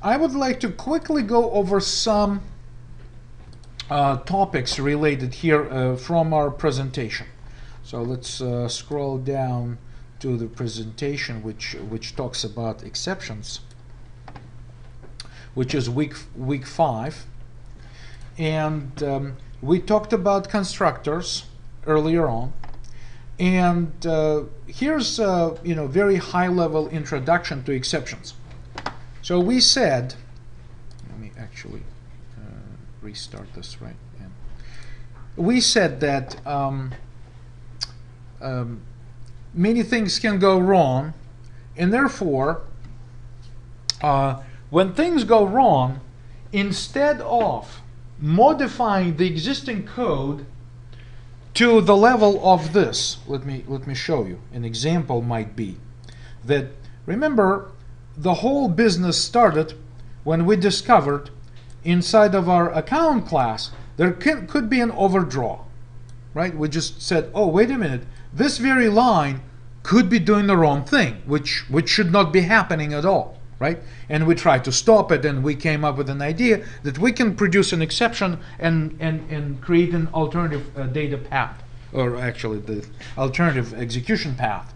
I would like to quickly go over some topics related here from our presentation. So let's scroll down to the presentation which talks about exceptions, which is week 5, and we talked about constructors earlier on, and here's very high-level introduction to exceptions. So we said, let me actually restart this, right? Yeah. We said that many things can go wrong, and therefore, when things go wrong, instead of modifying the existing code to the level of this, let me show you. An example might be that, remember, the whole business started when we discovered inside of our account class there could be an overdraw, right? We just said, oh, wait a minute, this very line could be doing the wrong thing, which should not be happening at all, right? And we tried to stop it, and we came up with an idea that we can produce an exception and create an alternative data path, or actually the alternative execution path.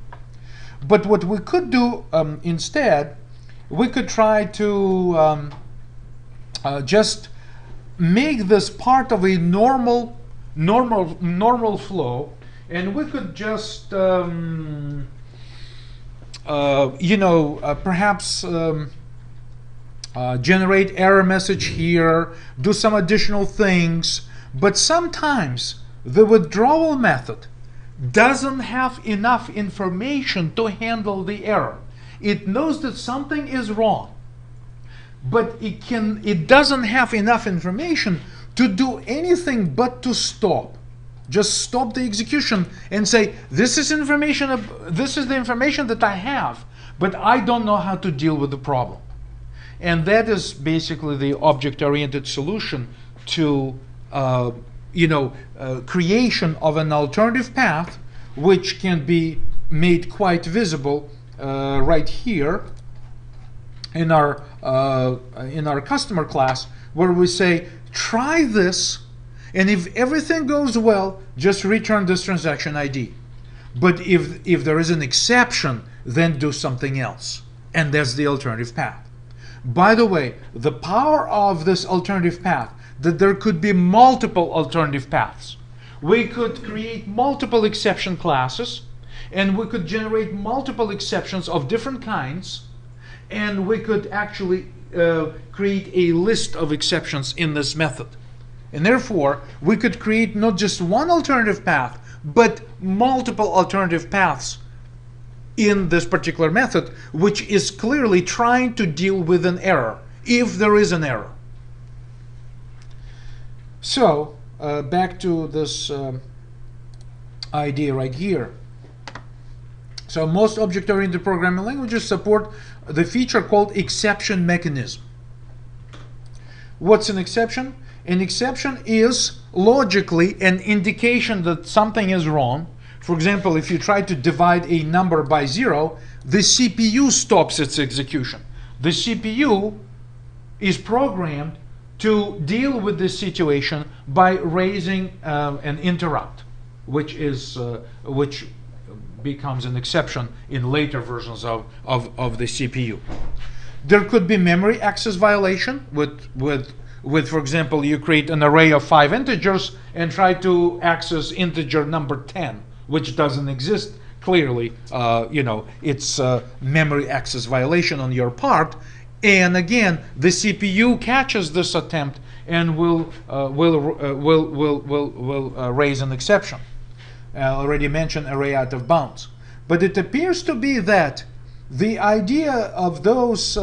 But what we could do instead, we could try to just make this part of a normal flow, and we could just perhaps generate error message here, do some additional things. But sometimes the withdrawal method doesn't have enough information to handle the error. It knows that something is wrong, but it doesn't have enough information to do anything but to stop. Just stop the execution and say, this is the information that I have, but I don't know how to deal with the problem. And that is basically the object-oriented solution to creation of an alternative path, which can be made quite visible right here in our customer class, where we say, try this, and if everything goes well, just return this transaction ID. But if there is an exception, then do something else, and that's the alternative path. By the way, the power of this alternative path, that there could be multiple alternative paths. We could create multiple exception classes, and we could generate multiple exceptions of different kinds, and we could actually create a list of exceptions in this method. And therefore, we could create not just one alternative path, but multiple alternative paths in this particular method, which is clearly trying to deal with an error, if there is an error. So, back to this idea right here. So most object-oriented programming languages support the feature called exception mechanism. What's an exception? An exception is logically an indication that something is wrong. For example, if you try to divide a number by 0, the CPU stops its execution. The CPU is programmed to deal with this situation by raising an interrupt, which becomes an exception in later versions of the CPU. There could be memory access violation with, for example, you create an array of 5 integers and try to access integer number 10, which doesn't exist. Clearly, it's a memory access violation on your part. And again, the CPU catches this attempt and will raise an exception. I already mentioned array out of bounds. But it appears to be that the idea of those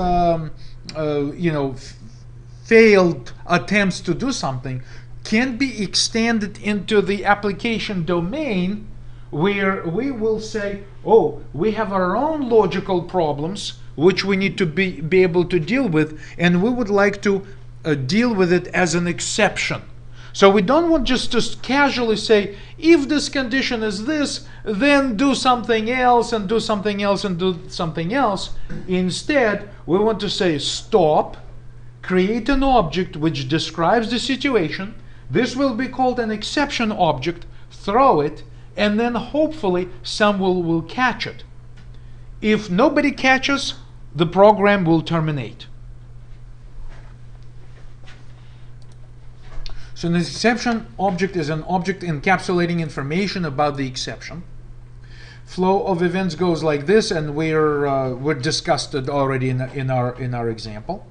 failed attempts to do something can be extended into the application domain, where we will say, oh, we have our own logical problems which we need to be able to deal with, and we would like to deal with it as an exception. So we don't want just to casually say, if this condition is this, then do something else, and do something else, and do something else. Instead, we want to say, stop, create an object which describes the situation. This will be called an exception object, throw it, and then hopefully someone will catch it. If nobody catches, the program will terminate. So an exception object is an object encapsulating information about the exception. Flow of events goes like this, and we're discussed it already in our example.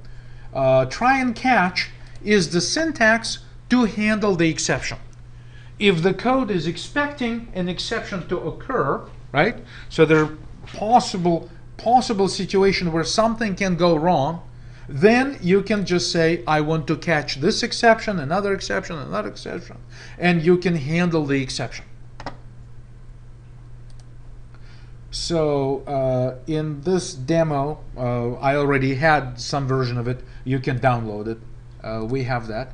Try and catch is the syntax to handle the exception. If the code is expecting an exception to occur, right? So there are possible situation where something can go wrong, then you can just say, I want to catch this exception, another exception, another exception, and you can handle the exception. So in this demo, I already had some version of it. You can download it. We have that.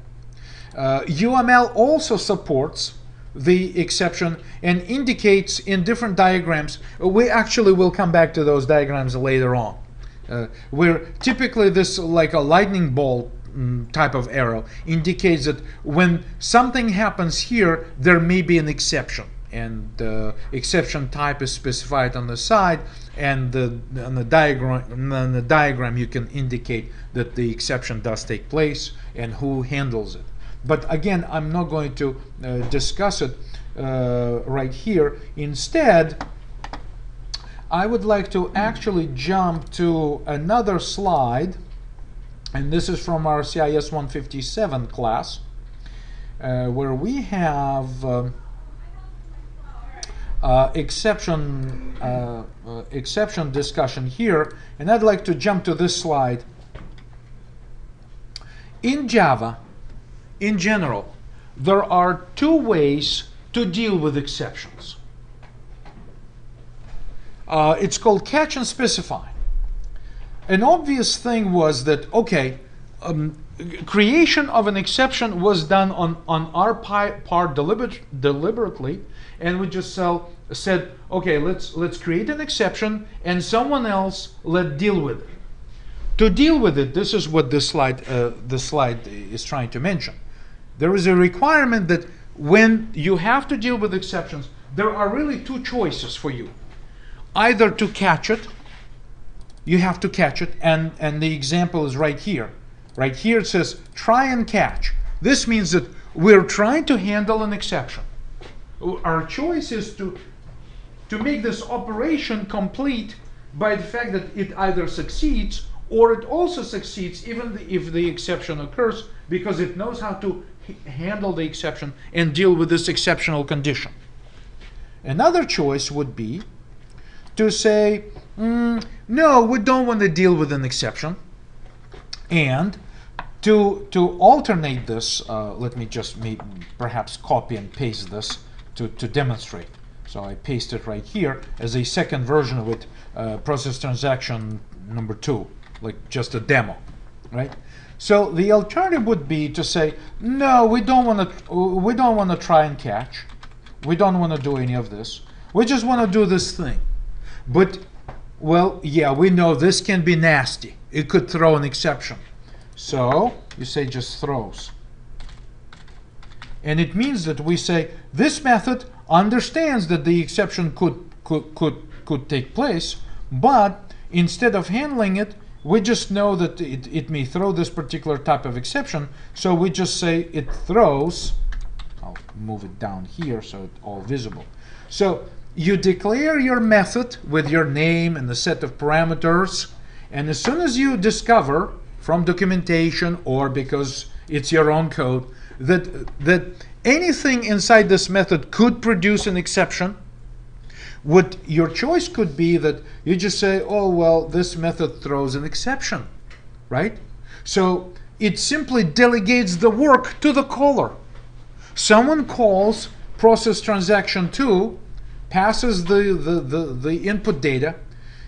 UML also supports the exception and indicates in different diagrams. We actually will come back to those diagrams later on. Where typically this, like a lightning bolt type of arrow, indicates that when something happens here, there may be an exception. And the exception type is specified on the side, and on the diagram you can indicate that the exception does take place and who handles it. But again, I'm not going to discuss it right here. Instead, I would like to actually jump to another slide, and this is from our CIS 157 class, where we have exception discussion here, and I'd like to jump to this slide. In Java, in general, there are two ways to deal with exceptions. It's called catch and specify. An obvious thing was that, okay, creation of an exception was done on our part deliberately, and we just said, okay, let's create an exception, and someone else let deal with it. To deal with it, this is what this slide is trying to mention. There is a requirement that when you have to deal with exceptions, there are really two choices for you. Either to catch it, you have to catch it, and the example is right here. Right here it says try and catch. This means that we're trying to handle an exception. Our choice is to make this operation complete by the fact that it either succeeds or it also succeeds even if the exception occurs, because it knows how to handle the exception and deal with this exceptional condition. Another choice would be to say, no, we don't want to deal with an exception. And to alternate this, let me just perhaps copy and paste this to demonstrate. So I paste it right here as a second version of it, process transaction number 2, like just a demo, right? So the alternative would be to say, no, we don't want to try and catch. We don't want to do any of this. We just want to do this thing. But, well, yeah, we know this can be nasty. It could throw an exception. So you say just throws. And it means that we say this method understands that the exception could take place, but instead of handling it, we just know that it may throw this particular type of exception, so we just say it throws. I'll move it down here so it's all visible. So you declare your method with your name and the set of parameters, and as soon as you discover from documentation or because it's your own code that anything inside this method could produce an exception, what your choice could be that you just say, oh, well, this method throws an exception, right? So it simply delegates the work to the caller. Someone calls process transaction 2, passes the input data,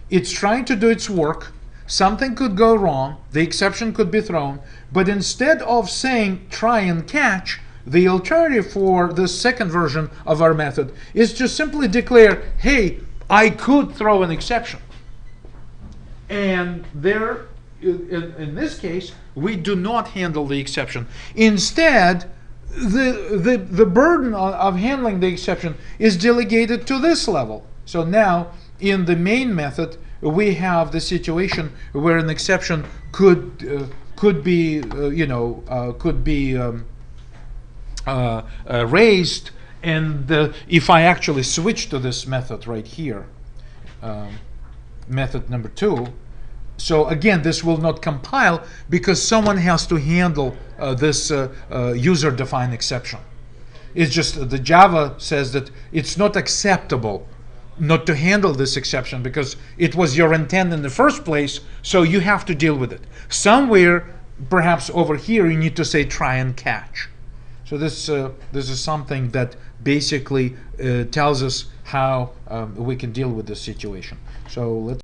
it's trying to do its work, something could go wrong, the exception could be thrown, but instead of saying try and catch, the alternative for the second version of our method is just simply declare, hey, I could throw an exception. And there in this case, we do not handle the exception. Instead, the burden of handling the exception is delegated to this level. So now, in the main method, we have the situation where an exception could be raised, and if I actually switch to this method right here, method number 2. So again, this will not compile because someone has to handle this user-defined exception. It's just the Java says that it's not acceptable not to handle this exception because it was your intent in the first place, so you have to deal with it. Somewhere, perhaps over here, you need to say try and catch. So this is something that basically tells us how we can deal with this situation. So let's